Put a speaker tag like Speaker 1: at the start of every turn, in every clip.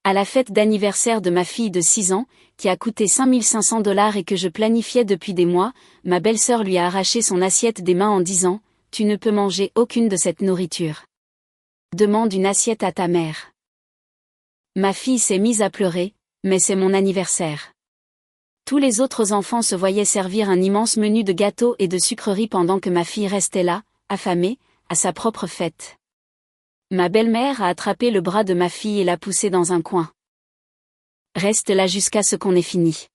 Speaker 1: À la fête d'anniversaire de ma fille de 6 ans, qui a coûté $5 500 et que je planifiais depuis des mois, ma belle-sœur lui a arraché son assiette des mains en disant « Tu ne peux manger aucune de cette nourriture. Demande une assiette à ta mère. » Ma fille s'est mise à pleurer, mais c'est mon anniversaire. Tous les autres enfants se voyaient servir un immense menu de gâteaux et de sucreries pendant que ma fille restait là, affamée, à sa propre fête. Ma belle-mère a attrapé le bras de ma fille et l'a poussée dans un coin. Reste là jusqu'à ce qu'on ait fini.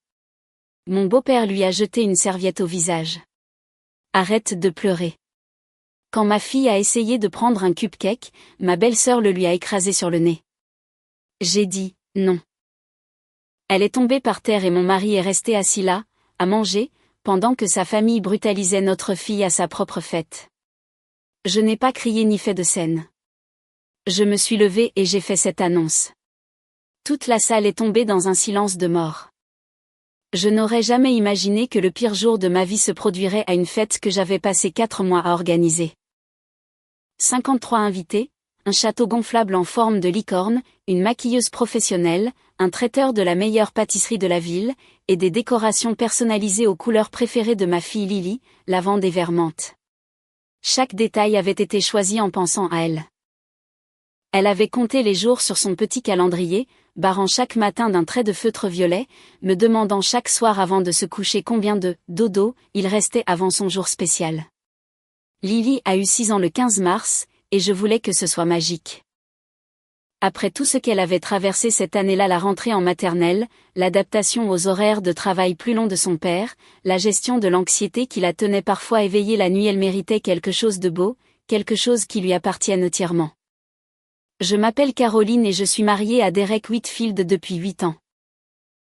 Speaker 1: Mon beau-père lui a jeté une serviette au visage. Arrête de pleurer. Quand ma fille a essayé de prendre un cupcake, ma belle-sœur le lui a écrasé sur le nez. J'ai dit, non. Elle est tombée par terre et mon mari est resté assis là, à manger, pendant que sa famille brutalisait notre fille à sa propre fête. Je n'ai pas crié ni fait de scène. Je me suis levée et j'ai fait cette annonce. Toute la salle est tombée dans un silence de mort. Je n'aurais jamais imaginé que le pire jour de ma vie se produirait à une fête que j'avais passé 4 mois à organiser. 53 invités, un château gonflable en forme de licorne, une maquilleuse professionnelle, un traiteur de la meilleure pâtisserie de la ville, et des décorations personnalisées aux couleurs préférées de ma fille Lily, lavande et vert menthe. Chaque détail avait été choisi en pensant à elle. Elle avait compté les jours sur son petit calendrier, barrant chaque matin d'un trait de feutre violet, me demandant chaque soir avant de se coucher combien de « dodo » il restait avant son jour spécial. Lily a eu 6 ans le 15 mars, et je voulais que ce soit magique. Après tout ce qu'elle avait traversé cette année-là, la rentrée en maternelle, l'adaptation aux horaires de travail plus longs de son père, la gestion de l'anxiété qui la tenait parfois éveillée la nuit, elle méritait quelque chose de beau, quelque chose qui lui appartienne entièrement. Je m'appelle Caroline et je suis mariée à Derek Whitfield depuis 8 ans.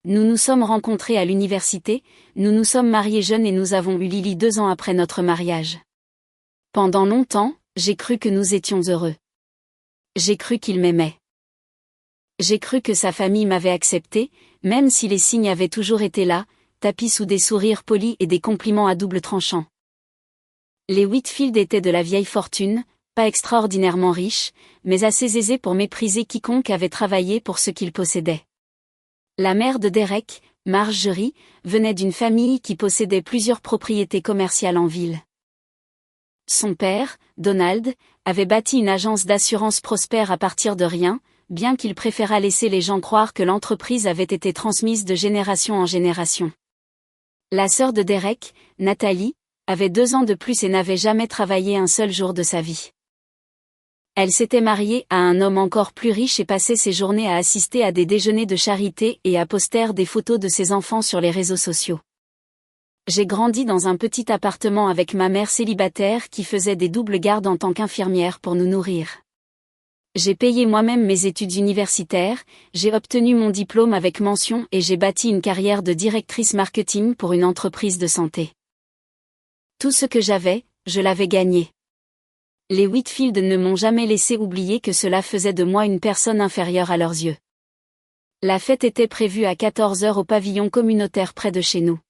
Speaker 1: Nous nous sommes rencontrés à l'université, nous nous sommes mariés jeunes et nous avons eu Lily 2 ans après notre mariage. Pendant longtemps, j'ai cru que nous étions heureux. J'ai cru qu'il m'aimait. J'ai cru que sa famille m'avait accepté, même si les signes avaient toujours été là, tapis sous des sourires polis et des compliments à double tranchant. Les Whitfield étaient de la vieille fortune, pas extraordinairement riches, mais assez aisés pour mépriser quiconque avait travaillé pour ce qu'ils possédaient. La mère de Derek, Marjorie, venait d'une famille qui possédait plusieurs propriétés commerciales en ville. Son père, Donald, avait bâti une agence d'assurance prospère à partir de rien, bien qu'il préférât laisser les gens croire que l'entreprise avait été transmise de génération en génération. La sœur de Derek, Nathalie, avait 2 ans de plus et n'avait jamais travaillé un seul jour de sa vie. Elle s'était mariée à un homme encore plus riche et passait ses journées à assister à des déjeuners de charité et à poster des photos de ses enfants sur les réseaux sociaux. J'ai grandi dans un petit appartement avec ma mère célibataire qui faisait des doubles gardes en tant qu'infirmière pour nous nourrir. J'ai payé moi-même mes études universitaires, j'ai obtenu mon diplôme avec mention et j'ai bâti une carrière de directrice marketing pour une entreprise de santé. Tout ce que j'avais, je l'avais gagné. Les Whitfield ne m'ont jamais laissé oublier que cela faisait de moi une personne inférieure à leurs yeux. La fête était prévue à 14 h au pavillon communautaire près de chez nous.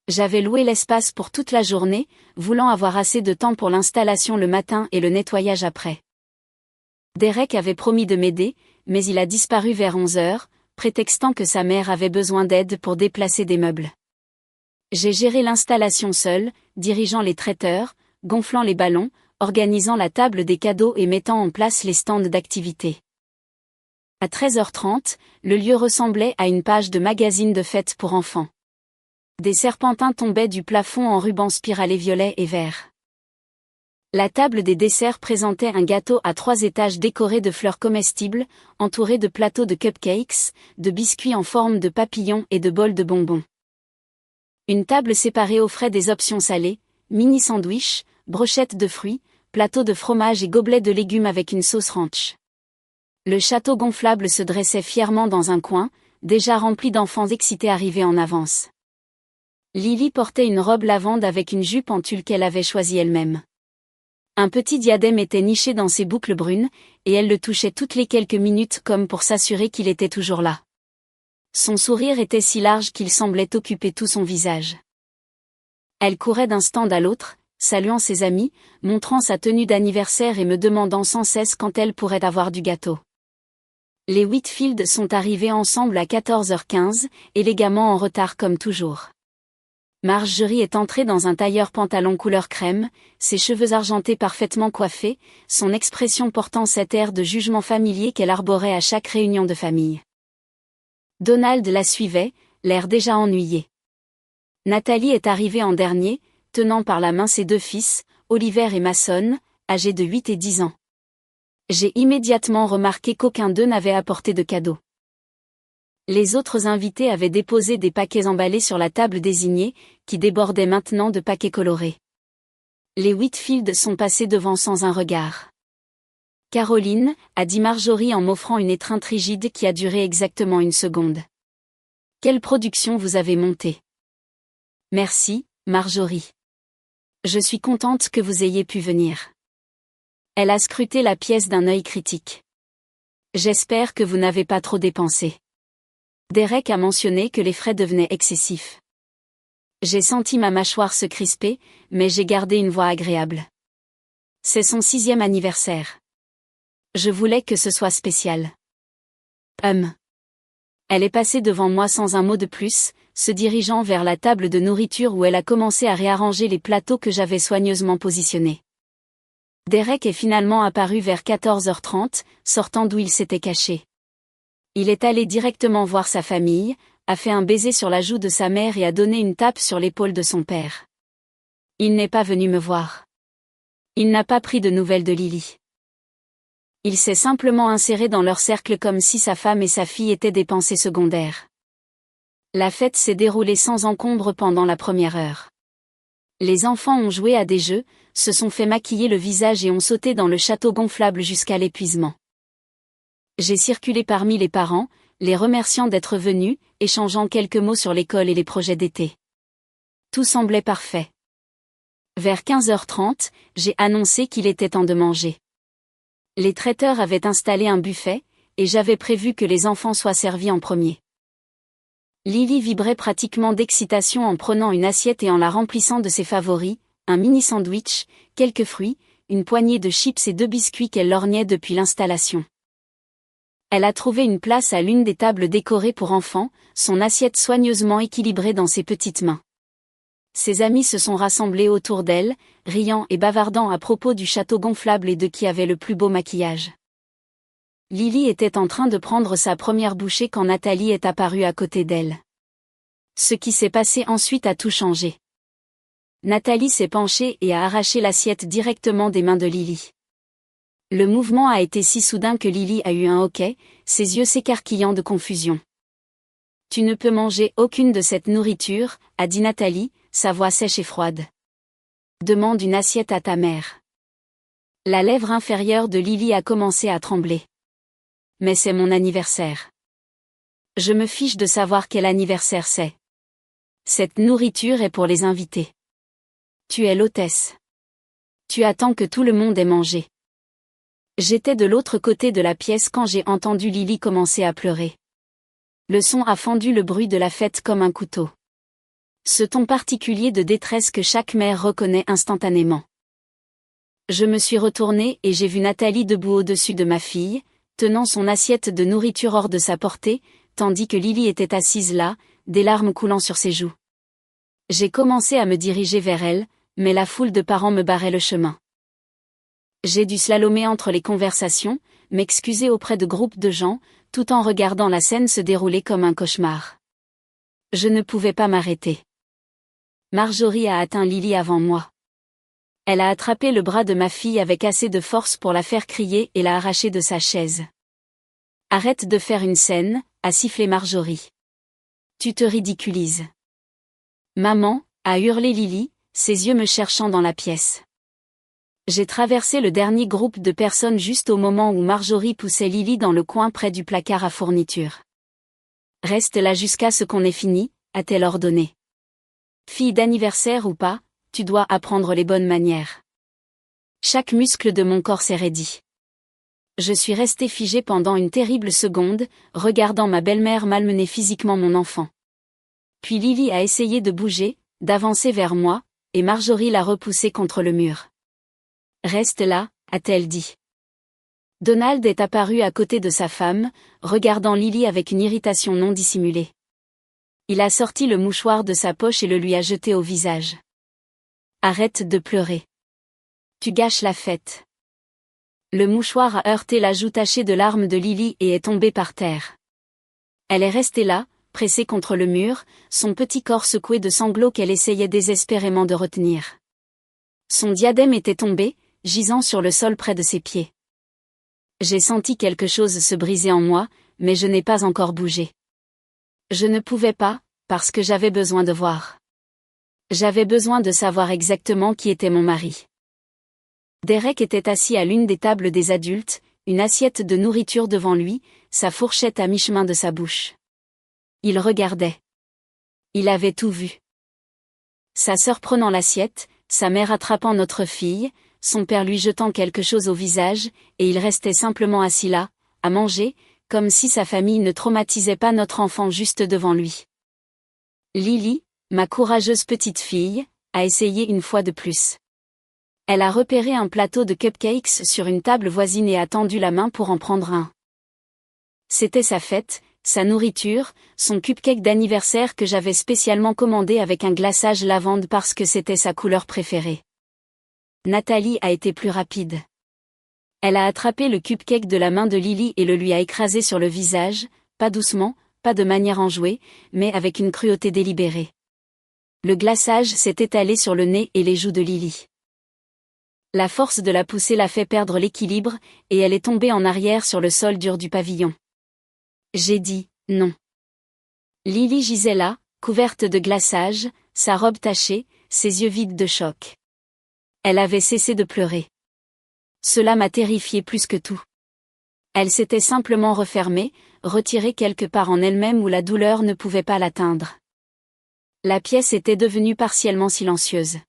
Speaker 1: J'avais loué l'espace pour toute la journée, voulant avoir assez de temps pour l'installation le matin et le nettoyage après. Derek avait promis de m'aider, mais il a disparu vers 11 h, prétextant que sa mère avait besoin d'aide pour déplacer des meubles. J'ai géré l'installation seule, dirigeant les traiteurs, gonflant les ballons, organisant la table des cadeaux et mettant en place les stands d'activités. À 13h30, le lieu ressemblait à une page de magazine de fête pour enfants. Des serpentins tombaient du plafond en rubans spiralés violets et verts. La table des desserts présentait un gâteau à 3 étages décoré de fleurs comestibles, entouré de plateaux de cupcakes, de biscuits en forme de papillons et de bols de bonbons. Une table séparée offrait des options salées, mini sandwichs, brochettes de fruits, plateaux de fromage et gobelets de légumes avec une sauce ranch. Le château gonflable se dressait fièrement dans un coin, déjà rempli d'enfants excités arrivés en avance. Lily portait une robe lavande avec une jupe en tulle qu'elle avait choisie elle-même. Un petit diadème était niché dans ses boucles brunes, et elle le touchait toutes les quelques minutes comme pour s'assurer qu'il était toujours là. Son sourire était si large qu'il semblait occuper tout son visage. Elle courait d'un stand à l'autre, saluant ses amis, montrant sa tenue d'anniversaire et me demandant sans cesse quand elle pourrait avoir du gâteau. Les Whitfield sont arrivés ensemble à 14h15, élégamment en retard comme toujours. Marjorie est entrée dans un tailleur pantalon couleur crème, ses cheveux argentés parfaitement coiffés, son expression portant cet air de jugement familier qu'elle arborait à chaque réunion de famille. Donald la suivait, l'air déjà ennuyé. Nathalie est arrivée en dernier, tenant par la main ses deux fils, Oliver et Mason, âgés de 8 et 10 ans. J'ai immédiatement remarqué qu'aucun d'eux n'avait apporté de cadeau. Les autres invités avaient déposé des paquets emballés sur la table désignée, qui débordait maintenant de paquets colorés. Les Whitfield sont passés devant sans un regard. « Caroline » a dit Marjorie en m'offrant une étreinte rigide qui a duré exactement une seconde. « Quelle production vous avez montée ?»« Merci, Marjorie. Je suis contente que vous ayez pu venir. » Elle a scruté la pièce d'un œil critique. « J'espère que vous n'avez pas trop dépensé. » Derek a mentionné que les frais devenaient excessifs. J'ai senti ma mâchoire se crisper, mais j'ai gardé une voix agréable. C'est son 6e anniversaire. Je voulais que ce soit spécial. Elle est passée devant moi sans un mot de plus, se dirigeant vers la table de nourriture où elle a commencé à réarranger les plateaux que j'avais soigneusement positionnés. Derek est finalement apparu vers 14h30, sortant d'où il s'était caché. Il est allé directement voir sa famille, a fait un baiser sur la joue de sa mère et a donné une tape sur l'épaule de son père. Il n'est pas venu me voir. Il n'a pas pris de nouvelles de Lily. Il s'est simplement inséré dans leur cercle comme si sa femme et sa fille étaient des pensées secondaires. La fête s'est déroulée sans encombre pendant la première heure. Les enfants ont joué à des jeux, se sont fait maquiller le visage et ont sauté dans le château gonflable jusqu'à l'épuisement. J'ai circulé parmi les parents, les remerciant d'être venus, échangeant quelques mots sur l'école et les projets d'été. Tout semblait parfait. Vers 15h30, j'ai annoncé qu'il était temps de manger. Les traiteurs avaient installé un buffet, et j'avais prévu que les enfants soient servis en premier. Lily vibrait pratiquement d'excitation en prenant une assiette et en la remplissant de ses favoris, un mini sandwich, quelques fruits, une poignée de chips et 2 biscuits qu'elle lorgnait depuis l'installation. Elle a trouvé une place à l'une des tables décorées pour enfants, son assiette soigneusement équilibrée dans ses petites mains. Ses amis se sont rassemblés autour d'elle, riant et bavardant à propos du château gonflable et de qui avait le plus beau maquillage. Lily était en train de prendre sa première bouchée quand Nathalie est apparue à côté d'elle. Ce qui s'est passé ensuite a tout changé. Nathalie s'est penchée et a arraché l'assiette directement des mains de Lily. Le mouvement a été si soudain que Lily a eu un hoquet, ses yeux s'écarquillant de confusion. « Tu ne peux manger aucune de cette nourriture » a dit Nathalie, sa voix sèche et froide. « Demande une assiette à ta mère. » La lèvre inférieure de Lily a commencé à trembler. « Mais c'est mon anniversaire. Je me fiche de savoir quel anniversaire c'est. Cette nourriture est pour les invités. Tu es l'hôtesse. Tu attends que tout le monde ait mangé. » J'étais de l'autre côté de la pièce quand j'ai entendu Lily commencer à pleurer. Le son a fendu le bruit de la fête comme un couteau. Ce ton particulier de détresse que chaque mère reconnaît instantanément. Je me suis retournée et j'ai vu Nathalie debout au-dessus de ma fille, tenant son assiette de nourriture hors de sa portée, tandis que Lily était assise là, des larmes coulant sur ses joues. J'ai commencé à me diriger vers elle, mais la foule de parents me barrait le chemin. J'ai dû slalomer entre les conversations, m'excuser auprès de groupes de gens, tout en regardant la scène se dérouler comme un cauchemar. Je ne pouvais pas m'arrêter. Marjorie a atteint Lily avant moi. Elle a attrapé le bras de ma fille avec assez de force pour la faire crier et l'a arrachée de sa chaise. « Arrête de faire une scène » a sifflé Marjorie. « Tu te ridiculises. »« Maman » a hurlé Lily, ses yeux me cherchant dans la pièce. J'ai traversé le dernier groupe de personnes juste au moment où Marjorie poussait Lily dans le coin près du placard à fourniture. « Reste là jusqu'à ce qu'on ait fini » a-t-elle ordonné. « Fille d'anniversaire ou pas, tu dois apprendre les bonnes manières. » Chaque muscle de mon corps s'est raidi. Je suis restée figée pendant une terrible seconde, regardant ma belle-mère malmener physiquement mon enfant. Puis Lily a essayé de bouger, d'avancer vers moi, et Marjorie l'a repoussée contre le mur. « Reste là » a-t-elle dit. Donald est apparu à côté de sa femme, regardant Lily avec une irritation non dissimulée. Il a sorti le mouchoir de sa poche et le lui a jeté au visage. Arrête de pleurer. Tu gâches la fête. Le mouchoir a heurté la joue tachée de larmes de Lily et est tombé par terre. Elle est restée là, pressée contre le mur, son petit corps secoué de sanglots qu'elle essayait désespérément de retenir. Son diadème était tombé, gisant sur le sol près de ses pieds. J'ai senti quelque chose se briser en moi, mais je n'ai pas encore bougé. Je ne pouvais pas, parce que j'avais besoin de voir. J'avais besoin de savoir exactement qui était mon mari. Derek était assis à l'une des tables des adultes, une assiette de nourriture devant lui, sa fourchette à mi-chemin de sa bouche. Il regardait. Il avait tout vu. Sa sœur prenant l'assiette, sa mère attrapant notre fille, son père lui jetant quelque chose au visage, et il restait simplement assis là, à manger, comme si sa famille ne traumatisait pas notre enfant juste devant lui. Lily, ma courageuse petite fille, a essayé une fois de plus. Elle a repéré un plateau de cupcakes sur une table voisine et a tendu la main pour en prendre un. C'était sa fête, sa nourriture, son cupcake d'anniversaire que j'avais spécialement commandé avec un glaçage lavande parce que c'était sa couleur préférée. Nathalie a été plus rapide. Elle a attrapé le cupcake de la main de Lily et le lui a écrasé sur le visage, pas doucement, pas de manière enjouée, mais avec une cruauté délibérée. Le glaçage s'est étalé sur le nez et les joues de Lily. La force de la poussée l'a fait perdre l'équilibre, et elle est tombée en arrière sur le sol dur du pavillon. J'ai dit, non. Lily gisait là, couverte de glaçage, sa robe tachée, ses yeux vides de choc. Elle avait cessé de pleurer. Cela m'a terrifiée plus que tout. Elle s'était simplement refermée, retirée quelque part en elle-même où la douleur ne pouvait pas l'atteindre. La pièce était devenue partiellement silencieuse.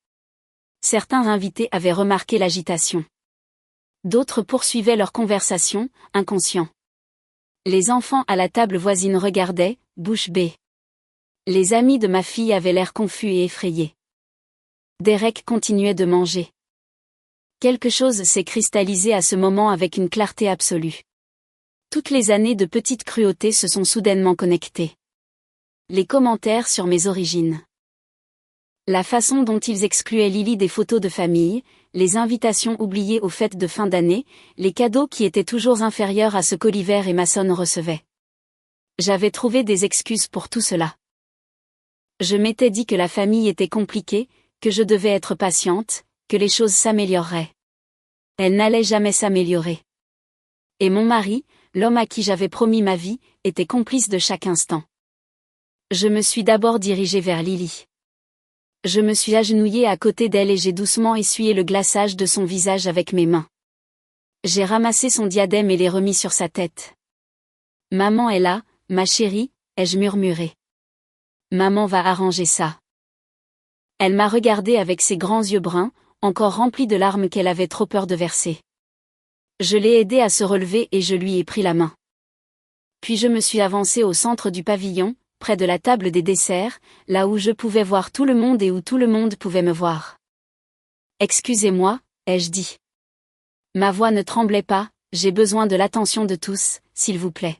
Speaker 1: Certains invités avaient remarqué l'agitation. D'autres poursuivaient leur conversation, inconscients. Les enfants à la table voisine regardaient, bouche bée. Les amis de ma fille avaient l'air confus et effrayés. Derek continuait de manger. Quelque chose s'est cristallisé à ce moment avec une clarté absolue. Toutes les années de petite cruauté se sont soudainement connectées. Les commentaires sur mes origines. La façon dont ils excluaient Lily des photos de famille, les invitations oubliées aux fêtes de fin d'année, les cadeaux qui étaient toujours inférieurs à ce qu'Oliver et Mason recevaient. J'avais trouvé des excuses pour tout cela. Je m'étais dit que la famille était compliquée, que je devais être patiente, que les choses s'amélioreraient. Elles n'allaient jamais s'améliorer. Et mon mari, l'homme à qui j'avais promis ma vie, était complice de chaque instant. Je me suis d'abord dirigée vers Lily. Je me suis agenouillée à côté d'elle et j'ai doucement essuyé le glaçage de son visage avec mes mains. J'ai ramassé son diadème et l'ai remis sur sa tête. Maman est là, ma chérie, ai-je murmuré. Maman va arranger ça. Elle m'a regardé avec ses grands yeux bruns, encore remplis de larmes qu'elle avait trop peur de verser. Je l'ai aidée à se relever et je lui ai pris la main. Puis je me suis avancée au centre du pavillon, près de la table des desserts, là où je pouvais voir tout le monde et où tout le monde pouvait me voir. Excusez-moi, ai-je dit. Ma voix ne tremblait pas, j'ai besoin de l'attention de tous, s'il vous plaît.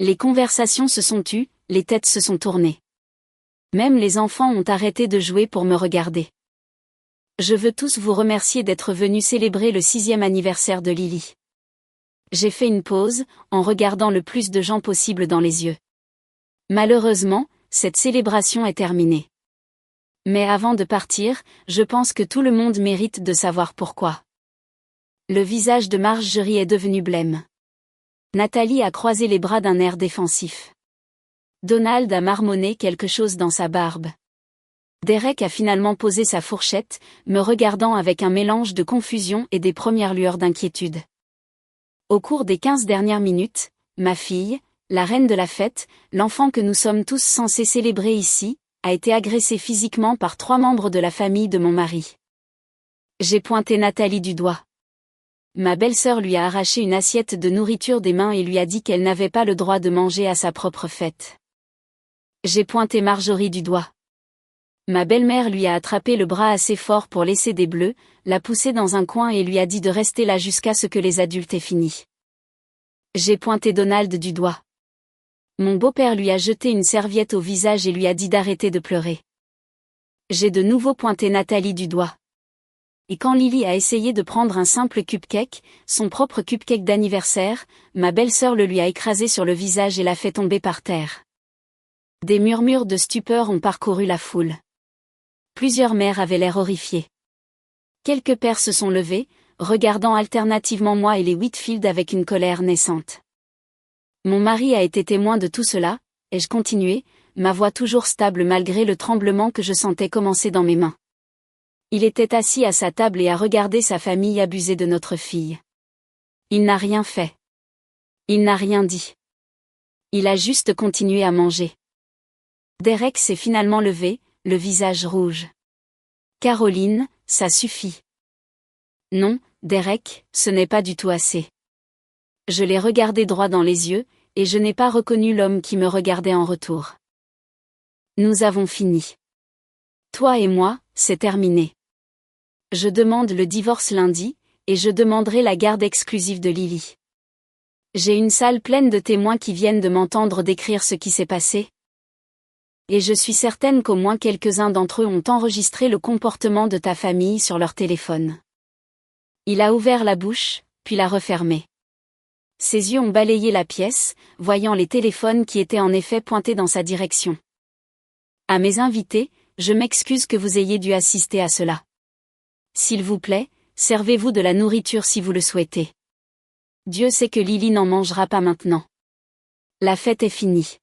Speaker 1: Les conversations se sont tues, les têtes se sont tournées. Même les enfants ont arrêté de jouer pour me regarder. Je veux tous vous remercier d'être venus célébrer le 6e anniversaire de Lily. J'ai fait une pause, en regardant le plus de gens possible dans les yeux. Malheureusement, cette célébration est terminée. Mais avant de partir, je pense que tout le monde mérite de savoir pourquoi. Le visage de Marjorie est devenu blême. Nathalie a croisé les bras d'un air défensif. Donald a marmonné quelque chose dans sa barbe. Derek a finalement posé sa fourchette, me regardant avec un mélange de confusion et des premières lueurs d'inquiétude. Au cours des 15 dernières minutes, ma fille, la reine de la fête, l'enfant que nous sommes tous censés célébrer ici, a été agressée physiquement par 3 membres de la famille de mon mari. J'ai pointé Nathalie du doigt. Ma belle-sœur lui a arraché une assiette de nourriture des mains et lui a dit qu'elle n'avait pas le droit de manger à sa propre fête. J'ai pointé Marjorie du doigt. Ma belle-mère lui a attrapé le bras assez fort pour laisser des bleus, l'a poussé dans un coin et lui a dit de rester là jusqu'à ce que les adultes aient fini. J'ai pointé Donald du doigt. Mon beau-père lui a jeté une serviette au visage et lui a dit d'arrêter de pleurer. J'ai de nouveau pointé Nathalie du doigt. Et quand Lily a essayé de prendre un simple cupcake, son propre cupcake d'anniversaire, ma belle-sœur le lui a écrasé sur le visage et l'a fait tomber par terre. Des murmures de stupeur ont parcouru la foule. Plusieurs mères avaient l'air horrifiées. Quelques pères se sont levés, regardant alternativement moi et les Whitfield avec une colère naissante. Mon mari a été témoin de tout cela, ai-je continué, ma voix toujours stable malgré le tremblement que je sentais commencer dans mes mains. Il était assis à sa table et a regardé sa famille abuser de notre fille. Il n'a rien fait. Il n'a rien dit. Il a juste continué à manger. Derek s'est finalement levé, le visage rouge. Caroline, ça suffit. Non, Derek, ce n'est pas du tout assez. Je l'ai regardé droit dans les yeux, et je n'ai pas reconnu l'homme qui me regardait en retour. Nous avons fini. Toi et moi, c'est terminé. Je demande le divorce lundi, et je demanderai la garde exclusive de Lily. J'ai une salle pleine de témoins qui viennent de m'entendre décrire ce qui s'est passé. Et je suis certaine qu'au moins quelques-uns d'entre eux ont enregistré le comportement de ta famille sur leur téléphone. Il a ouvert la bouche, puis l'a refermée. Ses yeux ont balayé la pièce, voyant les téléphones qui étaient en effet pointés dans sa direction. À mes invités, je m'excuse que vous ayez dû assister à cela. S'il vous plaît, servez-vous de la nourriture si vous le souhaitez. Dieu sait que Lily n'en mangera pas maintenant. La fête est finie.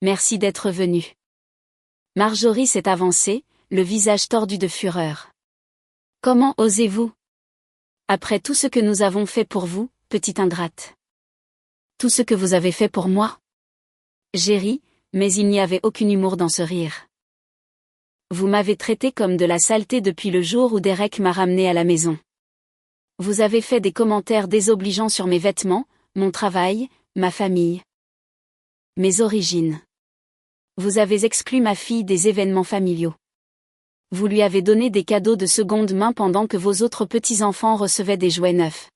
Speaker 1: Merci d'être venu. Marjorie s'est avancée, le visage tordu de fureur. Comment osez-vous? Après tout ce que nous avons fait pour vous, petite ingrate. Tout ce que vous avez fait pour moi? J'ai ri, mais il n'y avait aucun humour dans ce rire. Vous m'avez traité comme de la saleté depuis le jour où Derek m'a ramené à la maison. Vous avez fait des commentaires désobligeants sur mes vêtements, mon travail, ma famille. Mes origines. Vous avez exclu ma fille des événements familiaux. Vous lui avez donné des cadeaux de seconde main pendant que vos autres petits-enfants recevaient des jouets neufs.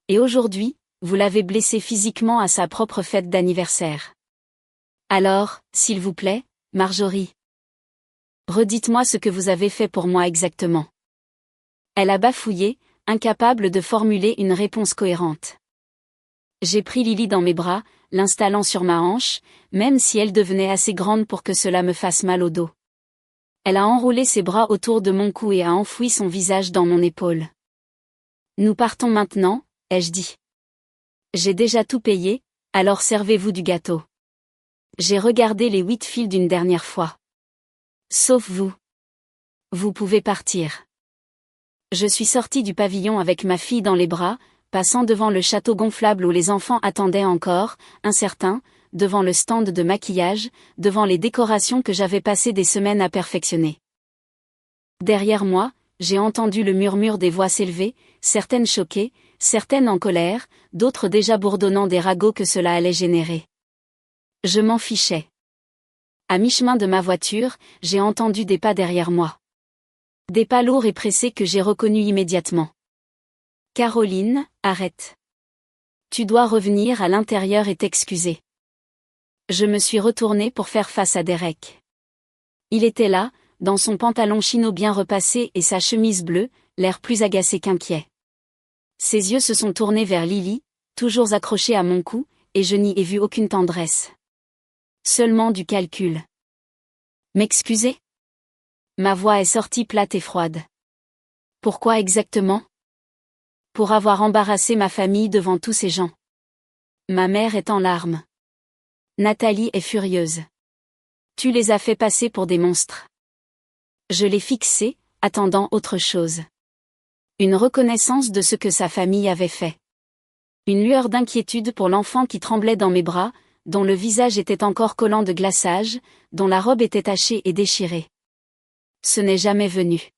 Speaker 1: Et aujourd'hui, vous l'avez blessé physiquement à sa propre fête d'anniversaire. Alors, s'il vous plaît, Marjorie. Redites-moi ce que vous avez fait pour moi exactement. Elle a bafouillé, incapable de formuler une réponse cohérente. J'ai pris Lily dans mes bras, l'installant sur ma hanche, même si elle devenait assez grande pour que cela me fasse mal au dos. Elle a enroulé ses bras autour de mon cou et a enfoui son visage dans mon épaule. Nous partons maintenant, ai-je dit. J'ai déjà tout payé, alors servez-vous du gâteau. J'ai regardé les Whitfield une dernière fois. Sauf vous. Vous pouvez partir. Je suis sortie du pavillon avec ma fille dans les bras, passant devant le château gonflable où les enfants attendaient encore, incertains, devant le stand de maquillage, devant les décorations que j'avais passé des semaines à perfectionner. Derrière moi, j'ai entendu le murmure des voix s'élever, certaines choquées, certaines en colère, d'autres déjà bourdonnant des ragots que cela allait générer. Je m'en fichais. À mi-chemin de ma voiture, j'ai entendu des pas derrière moi. Des pas lourds et pressés que j'ai reconnus immédiatement. Caroline, arrête. Tu dois revenir à l'intérieur et t'excuser. Je me suis retournée pour faire face à Derek. Il était là, dans son pantalon chino bien repassé et sa chemise bleue, l'air plus agacé qu'inquiet. Ses yeux se sont tournés vers Lily, toujours accrochée à mon cou, et je n'y ai vu aucune tendresse. Seulement du calcul. M'excuser? Ma voix est sortie plate et froide. Pourquoi exactement? Pour avoir embarrassé ma famille devant tous ces gens. Ma mère est en larmes. Nathalie est furieuse. Tu les as fait passer pour des monstres. Je l'ai fixé, attendant autre chose. Une reconnaissance de ce que sa famille avait fait. Une lueur d'inquiétude pour l'enfant qui tremblait dans mes bras, dont le visage était encore collant de glaçage, dont la robe était tachée et déchirée. Ce n'est jamais venu.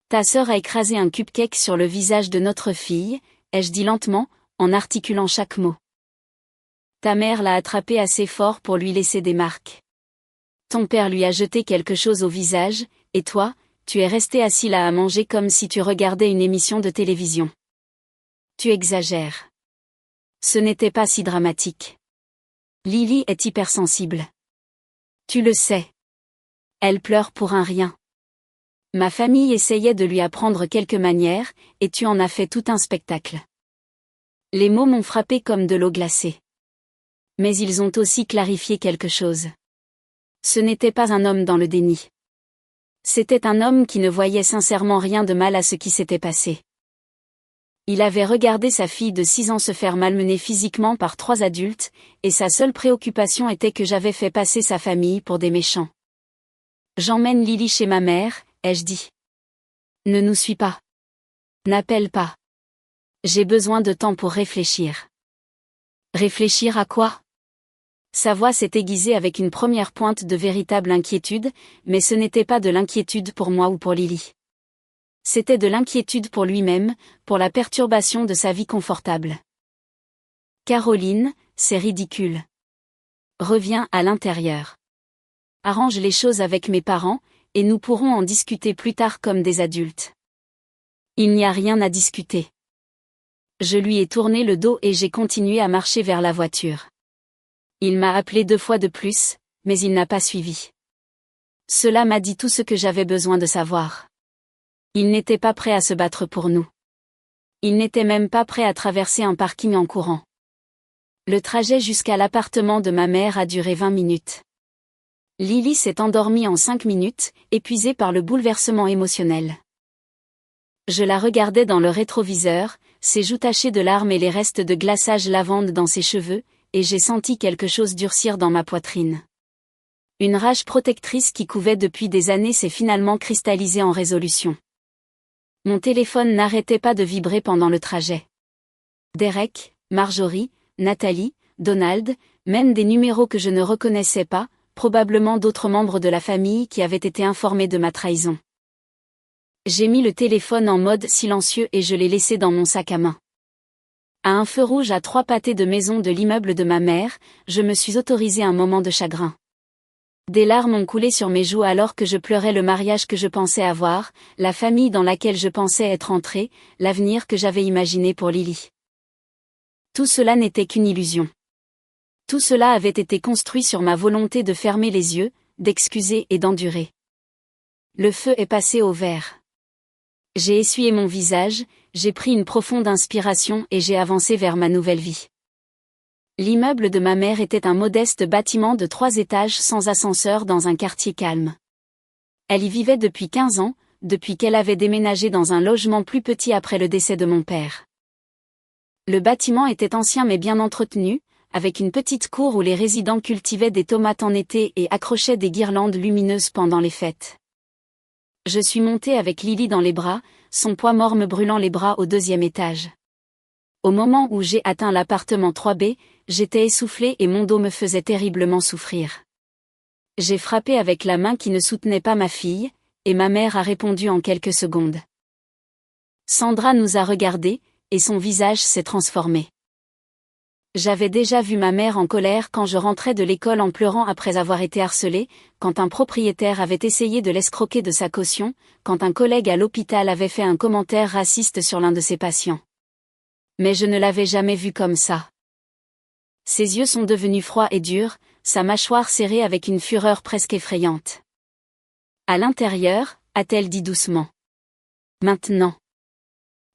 Speaker 1: Ta sœur a écrasé un cupcake sur le visage de notre fille, ai-je dit lentement, en articulant chaque mot. Ta mère l'a attrapé assez fort pour lui laisser des marques. Ton père lui a jeté quelque chose au visage, et toi, tu es resté assis là à manger comme si tu regardais une émission de télévision. Tu exagères. Ce n'était pas si dramatique. Lily est hypersensible. Tu le sais. Elle pleure pour un rien. Ma famille essayait de lui apprendre quelques manières, et tu en as fait tout un spectacle. Les mots m'ont frappé comme de l'eau glacée. Mais ils ont aussi clarifié quelque chose. Ce n'était pas un homme dans le déni. C'était un homme qui ne voyait sincèrement rien de mal à ce qui s'était passé. Il avait regardé sa fille de 6 ans se faire malmener physiquement par 3 adultes, et sa seule préoccupation était que j'avais fait passer sa famille pour des méchants. J'emmène Lily chez ma mère, ai-je dit. Ne nous suis pas. N'appelle pas. J'ai besoin de temps pour réfléchir. Réfléchir à quoi? Sa voix s'est aiguisée avec une première pointe de véritable inquiétude, mais ce n'était pas de l'inquiétude pour moi ou pour Lily. C'était de l'inquiétude pour lui-même, pour la perturbation de sa vie confortable. Caroline, c'est ridicule. Reviens à l'intérieur. Arrange les choses avec mes parents, et nous pourrons en discuter plus tard comme des adultes. Il n'y a rien à discuter. Je lui ai tourné le dos et j'ai continué à marcher vers la voiture. Il m'a appelé 2 fois de plus, mais il n'a pas suivi. Cela m'a dit tout ce que j'avais besoin de savoir. Il n'était pas prêt à se battre pour nous. Il n'était même pas prêt à traverser un parking en courant. Le trajet jusqu'à l'appartement de ma mère a duré 20 minutes. Lily s'est endormie en 5 minutes, épuisée par le bouleversement émotionnel. Je la regardais dans le rétroviseur, ses joues tachées de larmes et les restes de glaçage lavande dans ses cheveux, et j'ai senti quelque chose durcir dans ma poitrine. Une rage protectrice qui couvait depuis des années s'est finalement cristallisée en résolution. Mon téléphone n'arrêtait pas de vibrer pendant le trajet. Derek, Marjorie, Nathalie, Donald, même des numéros que je ne reconnaissais pas, probablement d'autres membres de la famille qui avaient été informés de ma trahison. J'ai mis le téléphone en mode silencieux et je l'ai laissé dans mon sac à main. À un feu rouge à 3 pâtés de maison de l'immeuble de ma mère, je me suis autorisé un moment de chagrin. Des larmes ont coulé sur mes joues alors que je pleurais le mariage que je pensais avoir, la famille dans laquelle je pensais être entrée, l'avenir que j'avais imaginé pour Lily. Tout cela n'était qu'une illusion. Tout cela avait été construit sur ma volonté de fermer les yeux, d'excuser et d'endurer. Le feu est passé au vert. J'ai essuyé mon visage, j'ai pris une profonde inspiration et j'ai avancé vers ma nouvelle vie. L'immeuble de ma mère était un modeste bâtiment de 3 étages sans ascenseur dans un quartier calme. Elle y vivait depuis 15 ans, depuis qu'elle avait déménagé dans un logement plus petit après le décès de mon père. Le bâtiment était ancien mais bien entretenu, avec une petite cour où les résidents cultivaient des tomates en été et accrochaient des guirlandes lumineuses pendant les fêtes. Je suis montée avec Lily dans les bras, son poids mort me brûlant les bras au 2e étage. Au moment où j'ai atteint l'appartement 3B, j'étais essoufflée et mon dos me faisait terriblement souffrir. J'ai frappé avec la main qui ne soutenait pas ma fille, et ma mère a répondu en quelques secondes. Sandra nous a regardés, et son visage s'est transformé. J'avais déjà vu ma mère en colère quand je rentrais de l'école en pleurant après avoir été harcelée, quand un propriétaire avait essayé de l'escroquer de sa caution, quand un collègue à l'hôpital avait fait un commentaire raciste sur l'un de ses patients. Mais je ne l'avais jamais vue comme ça. Ses yeux sont devenus froids et durs, sa mâchoire serrée avec une fureur presque effrayante. À l'intérieur, a-t-elle dit doucement. Maintenant.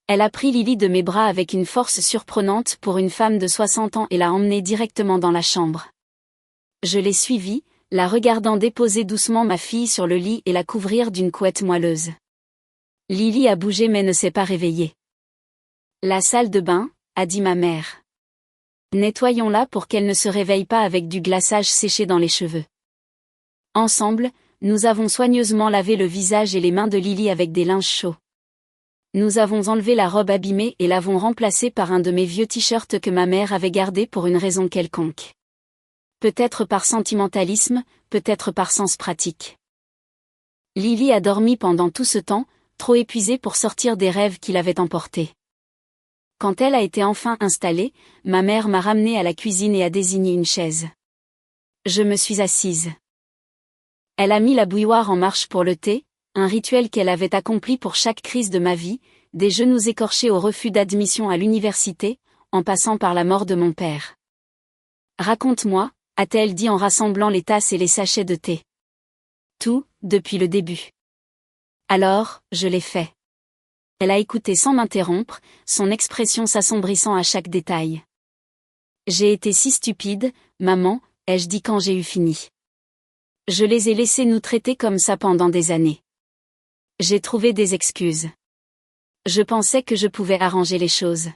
Speaker 1: Elle a pris Lily de mes bras avec une force surprenante pour une femme de 60 ans et l'a emmenée directement dans la chambre. Je l'ai suivie, la regardant déposer doucement ma fille sur le lit et la couvrir d'une couette moelleuse. Lily a bougé mais ne s'est pas réveillée. La salle de bain, a dit ma mère. Nettoyons-la pour qu'elle ne se réveille pas avec du glaçage séché dans les cheveux. Ensemble, nous avons soigneusement lavé le visage et les mains de Lily avec des linges chauds. Nous avons enlevé la robe abîmée et l'avons remplacée par un de mes vieux t-shirts que ma mère avait gardé pour une raison quelconque. Peut-être par sentimentalisme, peut-être par sens pratique. Lily a dormi pendant tout ce temps, trop épuisée pour sortir des rêves qui l'avaient emportée. Quand elle a été enfin installée, ma mère m'a ramenée à la cuisine et a désigné une chaise. Je me suis assise. Elle a mis la bouilloire en marche pour le thé, un rituel qu'elle avait accompli pour chaque crise de ma vie, des genoux écorchés au refus d'admission à l'université, en passant par la mort de mon père. Raconte-moi, a-t-elle dit en rassemblant les tasses et les sachets de thé. Tout, depuis le début. Alors, je l'ai fait. Elle a écouté sans m'interrompre, son expression s'assombrissant à chaque détail. J'ai été si stupide, maman, ai-je dit quand j'ai eu fini. Je les ai laissés nous traiter comme ça pendant des années. J'ai trouvé des excuses. Je pensais que je pouvais arranger les choses.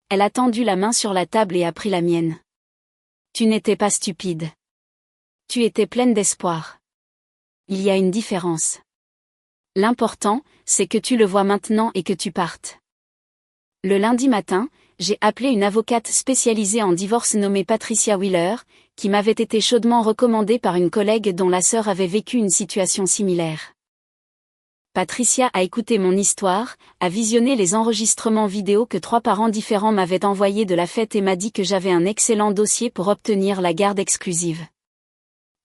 Speaker 1: Elle a tendu la main sur la table et a pris la mienne. Tu n'étais pas stupide. Tu étais pleine d'espoir. Il y a une différence. L'important, c'est que tu le vois maintenant et que tu partes. Le lundi matin, j'ai appelé une avocate spécialisée en divorce nommée Patricia Wheeler, qui m'avait été chaudement recommandée par une collègue dont la sœur avait vécu une situation similaire. Patricia a écouté mon histoire, a visionné les enregistrements vidéo que 3 parents différents m'avaient envoyés de la fête et m'a dit que j'avais un excellent dossier pour obtenir la garde exclusive.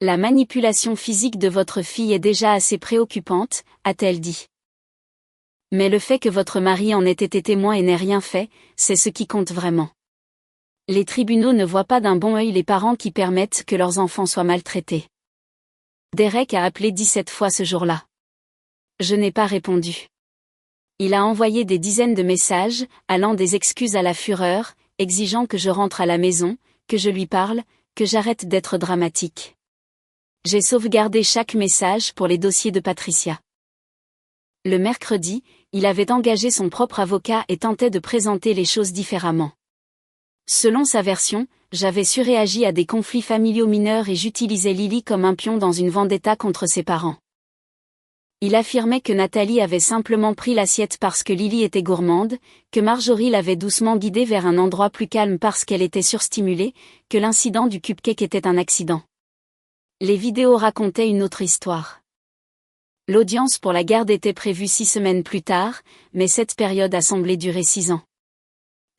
Speaker 1: La manipulation physique de votre fille est déjà assez préoccupante, a-t-elle dit. Mais le fait que votre mari en ait été témoin et n'ait rien fait, c'est ce qui compte vraiment. Les tribunaux ne voient pas d'un bon œil les parents qui permettent que leurs enfants soient maltraités. Derek a appelé 17 fois ce jour-là. Je n'ai pas répondu. Il a envoyé des dizaines de messages, allant des excuses à la fureur, exigeant que je rentre à la maison, que je lui parle, que j'arrête d'être dramatique. J'ai sauvegardé chaque message pour les dossiers de Patricia. Le mercredi, il avait engagé son propre avocat et tentait de présenter les choses différemment. Selon sa version, j'avais surréagi à des conflits familiaux mineurs et j'utilisais Lily comme un pion dans une vendetta contre ses parents. Il affirmait que Nathalie avait simplement pris l'assiette parce que Lily était gourmande, que Marjorie l'avait doucement guidée vers un endroit plus calme parce qu'elle était surstimulée, que l'incident du cupcake était un accident. Les vidéos racontaient une autre histoire. L'audience pour la garde était prévue 6 semaines plus tard, mais cette période a semblé durer 6 ans.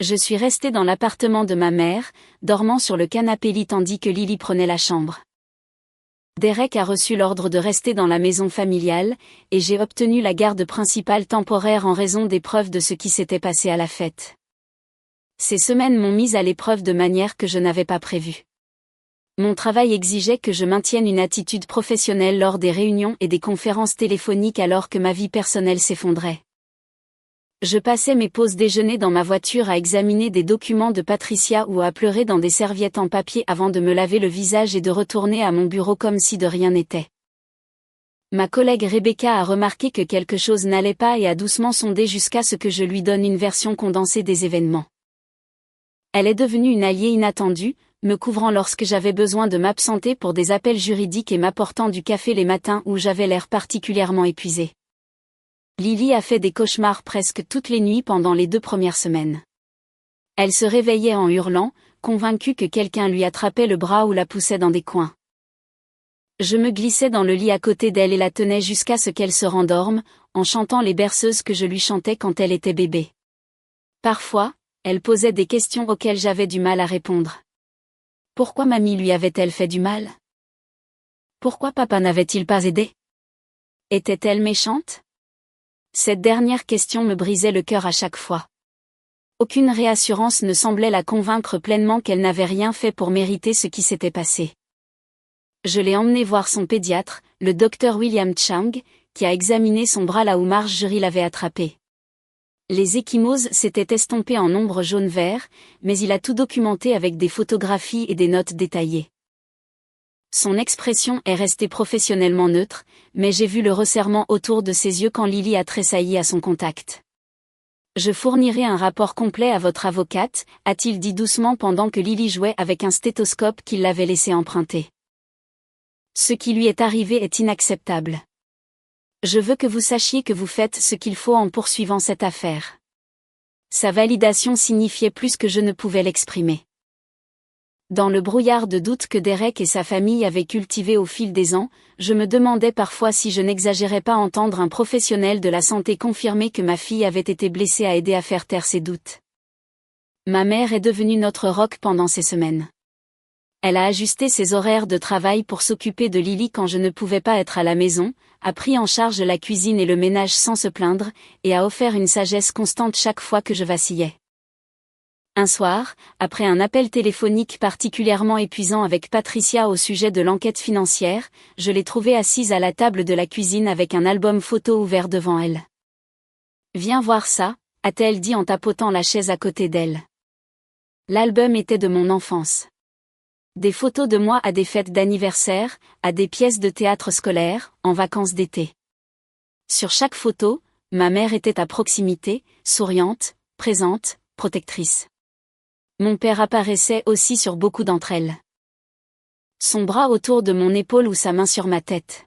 Speaker 1: Je suis restée dans l'appartement de ma mère, dormant sur le canapé lit tandis que Lily prenait la chambre. Derek a reçu l'ordre de rester dans la maison familiale, et j'ai obtenu la garde principale temporaire en raison des preuves de ce qui s'était passé à la fête. Ces semaines m'ont mise à l'épreuve de manière que je n'avais pas prévue. Mon travail exigeait que je maintienne une attitude professionnelle lors des réunions et des conférences téléphoniques alors que ma vie personnelle s'effondrait. Je passais mes pauses déjeuner dans ma voiture à examiner des documents de Patricia ou à pleurer dans des serviettes en papier avant de me laver le visage et de retourner à mon bureau comme si de rien n'était. Ma collègue Rebecca a remarqué que quelque chose n'allait pas et a doucement sondé jusqu'à ce que je lui donne une version condensée des événements. Elle est devenue une alliée inattendue, me couvrant lorsque j'avais besoin de m'absenter pour des appels juridiques et m'apportant du café les matins où j'avais l'air particulièrement épuisée. Lily a fait des cauchemars presque toutes les nuits pendant les 2 premières semaines. Elle se réveillait en hurlant, convaincue que quelqu'un lui attrapait le bras ou la poussait dans des coins. Je me glissais dans le lit à côté d'elle et la tenais jusqu'à ce qu'elle se rendorme, en chantant les berceuses que je lui chantais quand elle était bébé. Parfois, elle posait des questions auxquelles j'avais du mal à répondre. Pourquoi mamie lui avait-elle fait du mal? Pourquoi papa n'avait-il pas aidé? Était-elle méchante? Cette dernière question me brisait le cœur à chaque fois. Aucune réassurance ne semblait la convaincre pleinement qu'elle n'avait rien fait pour mériter ce qui s'était passé. Je l'ai emmenée voir son pédiatre, le docteur William Chang, qui a examiné son bras là où Marjorie l'avait attrapé. Les ecchymoses s'étaient estompées en ombre jaune-vert, mais il a tout documenté avec des photographies et des notes détaillées. Son expression est restée professionnellement neutre, mais j'ai vu le resserrement autour de ses yeux quand Lily a tressailli à son contact. Je fournirai un rapport complet à votre avocate, a-t-il dit doucement pendant que Lily jouait avec un stéthoscope qu'il l'avait laissé emprunter. Ce qui lui est arrivé est inacceptable. Je veux que vous sachiez que vous faites ce qu'il faut en poursuivant cette affaire. Sa validation signifiait plus que je ne pouvais l'exprimer. Dans le brouillard de doute que Derek et sa famille avaient cultivé au fil des ans, je me demandais parfois si je n'exagérais pas entendre un professionnel de la santé confirmer que ma fille avait été blessée à aider à faire taire ses doutes. Ma mère est devenue notre roc pendant ces semaines. Elle a ajusté ses horaires de travail pour s'occuper de Lily quand je ne pouvais pas être à la maison, a pris en charge la cuisine et le ménage sans se plaindre, et a offert une sagesse constante chaque fois que je vacillais. Un soir, après un appel téléphonique particulièrement épuisant avec Patricia au sujet de l'enquête financière, je l'ai trouvée assise à la table de la cuisine avec un album photo ouvert devant elle. « Viens voir ça », a-t-elle dit en tapotant la chaise à côté d'elle. L'album était de mon enfance. Des photos de moi à des fêtes d'anniversaire, à des pièces de théâtre scolaire, en vacances d'été. Sur chaque photo, ma mère était à proximité, souriante, présente, protectrice. Mon père apparaissait aussi sur beaucoup d'entre elles. Son bras autour de mon épaule ou sa main sur ma tête.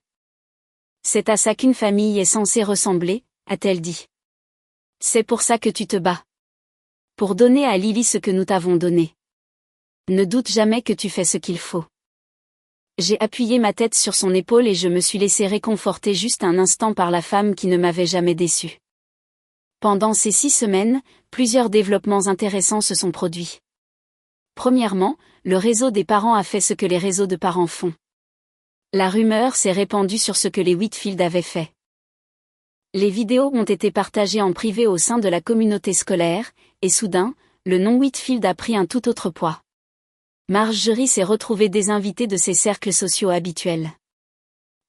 Speaker 1: C'est à ça qu'une famille est censée ressembler, a-t-elle dit. C'est pour ça que tu te bats. Pour donner à Lily ce que nous t'avons donné. Ne doute jamais que tu fais ce qu'il faut. J'ai appuyé ma tête sur son épaule et je me suis laissé réconforter juste un instant par la femme qui ne m'avait jamais déçu. Pendant ces 6 semaines, plusieurs développements intéressants se sont produits. Premièrement, le réseau des parents a fait ce que les réseaux de parents font. La rumeur s'est répandue sur ce que les Whitfield avaient fait. Les vidéos ont été partagées en privé au sein de la communauté scolaire, et soudain, le nom Whitfield a pris un tout autre poids. Marjorie s'est retrouvée désinvitée de ses cercles sociaux habituels.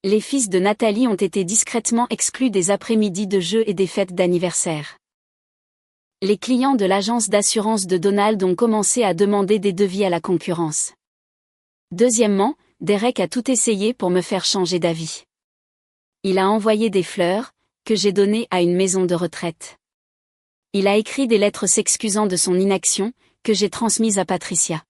Speaker 1: Les fils de Nathalie ont été discrètement exclus des après-midi de jeux et des fêtes d'anniversaire. Les clients de l'agence d'assurance de Donald ont commencé à demander des devis à la concurrence. Deuxièmement, Derek a tout essayé pour me faire changer d'avis. Il a envoyé des fleurs, que j'ai données à une maison de retraite. Il a écrit des lettres s'excusant de son inaction, que j'ai transmises à Patricia.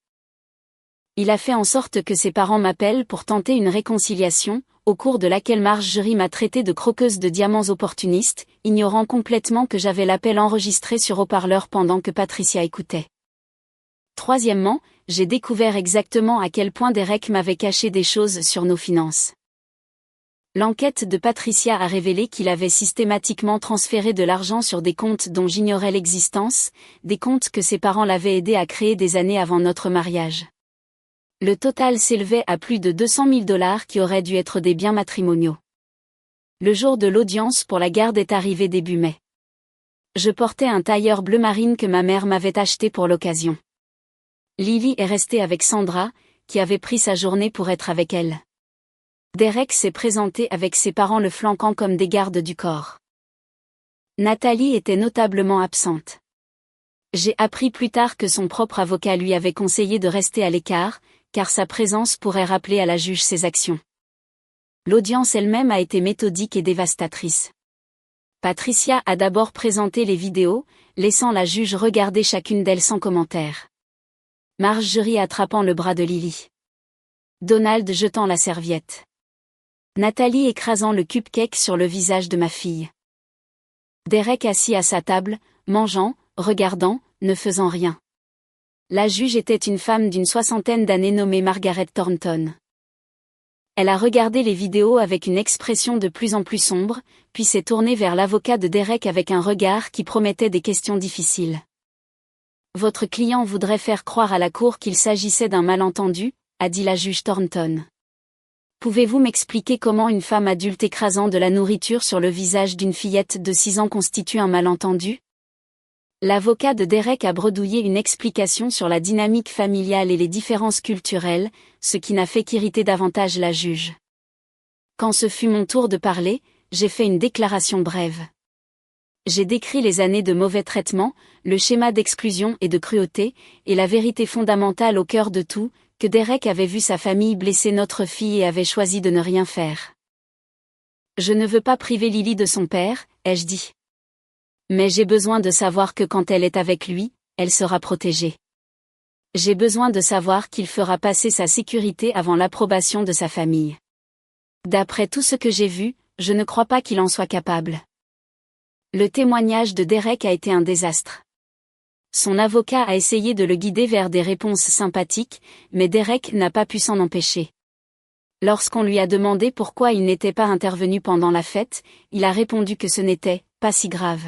Speaker 1: Il a fait en sorte que ses parents m'appellent pour tenter une réconciliation, au cours de laquelle Marjorie m'a traité de croqueuse de diamants opportuniste, ignorant complètement que j'avais l'appel enregistré sur haut-parleur pendant que Patricia écoutait. Troisièmement, j'ai découvert exactement à quel point Derek m'avait caché des choses sur nos finances. L'enquête de Patricia a révélé qu'il avait systématiquement transféré de l'argent sur des comptes dont j'ignorais l'existence, des comptes que ses parents l'avaient aidé à créer des années avant notre mariage. Le total s'élevait à plus de 200 000 $ qui auraient dû être des biens matrimoniaux. Le jour de l'audience pour la garde est arrivé début mai. Je portais un tailleur bleu marine que ma mère m'avait acheté pour l'occasion. Lily est restée avec Sandra, qui avait pris sa journée pour être avec elle. Derek s'est présenté avec ses parents le flanquant comme des gardes du corps. Nathalie était notablement absente. J'ai appris plus tard que son propre avocat lui avait conseillé de rester à l'écart, car sa présence pourrait rappeler à la juge ses actions. L'audience elle-même a été méthodique et dévastatrice. Patricia a d'abord présenté les vidéos, laissant la juge regarder chacune d'elles sans commentaire. Marjorie attrapant le bras de Lily. Donald jetant la serviette. Nathalie écrasant le cupcake sur le visage de ma fille. Derek assis à sa table, mangeant, regardant, ne faisant rien. La juge était une femme d'une 60aine d'années nommée Margaret Thornton. Elle a regardé les vidéos avec une expression de plus en plus sombre, puis s'est tournée vers l'avocat de Derek avec un regard qui promettait des questions difficiles. « Votre client voudrait faire croire à la cour qu'il s'agissait d'un malentendu », a dit la juge Thornton. « Pouvez-vous m'expliquer comment une femme adulte écrasant de la nourriture sur le visage d'une fillette de 6 ans constitue un malentendu ?» L'avocat de Derek a bredouillé une explication sur la dynamique familiale et les différences culturelles, ce qui n'a fait qu'irriter davantage la juge. Quand ce fut mon tour de parler, j'ai fait une déclaration brève. J'ai décrit les années de mauvais traitement, le schéma d'exclusion et de cruauté, et la vérité fondamentale au cœur de tout, que Derek avait vu sa famille blesser notre fille et avait choisi de ne rien faire. Je ne veux pas priver Lily de son père, ai-je dit. Mais j'ai besoin de savoir que quand elle est avec lui, elle sera protégée. J'ai besoin de savoir qu'il fera passer sa sécurité avant l'approbation de sa famille. D'après tout ce que j'ai vu, je ne crois pas qu'il en soit capable. Le témoignage de Derek a été un désastre. Son avocat a essayé de le guider vers des réponses sympathiques, mais Derek n'a pas pu s'en empêcher. Lorsqu'on lui a demandé pourquoi il n'était pas intervenu pendant la fête, il a répondu que ce n'était pas si grave.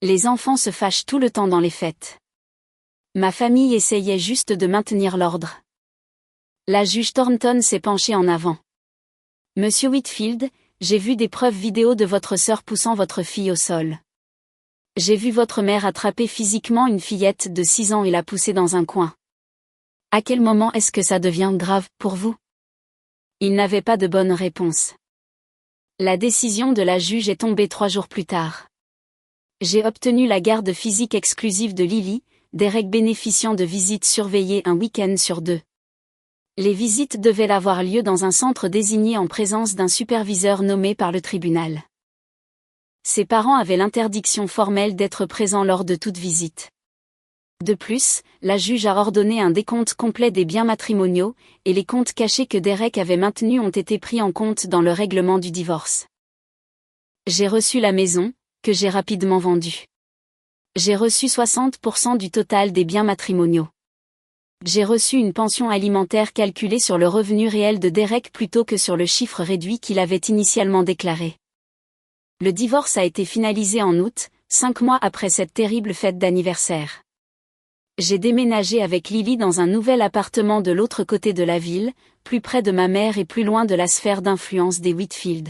Speaker 1: Les enfants se fâchent tout le temps dans les fêtes. Ma famille essayait juste de maintenir l'ordre. La juge Thornton s'est penchée en avant. Monsieur Whitfield, j'ai vu des preuves vidéo de votre sœur poussant votre fille au sol. J'ai vu votre mère attraper physiquement une fillette de 6 ans et la pousser dans un coin. À quel moment est-ce que ça devient grave pour vous? Il n'avait pas de bonne réponse. La décision de la juge est tombée 3 jours plus tard. J'ai obtenu la garde physique exclusive de Lily, Derek bénéficiant de visites surveillées un week-end sur 2. Les visites devaient avoir lieu dans un centre désigné en présence d'un superviseur nommé par le tribunal. Ses parents avaient l'interdiction formelle d'être présents lors de toute visite. De plus, la juge a ordonné un décompte complet des biens matrimoniaux, et les comptes cachés que Derek avait maintenus ont été pris en compte dans le règlement du divorce. J'ai reçu la maison, que j'ai rapidement vendue. J'ai reçu 60% du total des biens matrimoniaux. J'ai reçu une pension alimentaire calculée sur le revenu réel de Derek plutôt que sur le chiffre réduit qu'il avait initialement déclaré. Le divorce a été finalisé en août, 5 mois après cette terrible fête d'anniversaire. J'ai déménagé avec Lily dans un nouvel appartement de l'autre côté de la ville, plus près de ma mère et plus loin de la sphère d'influence des Whitfield.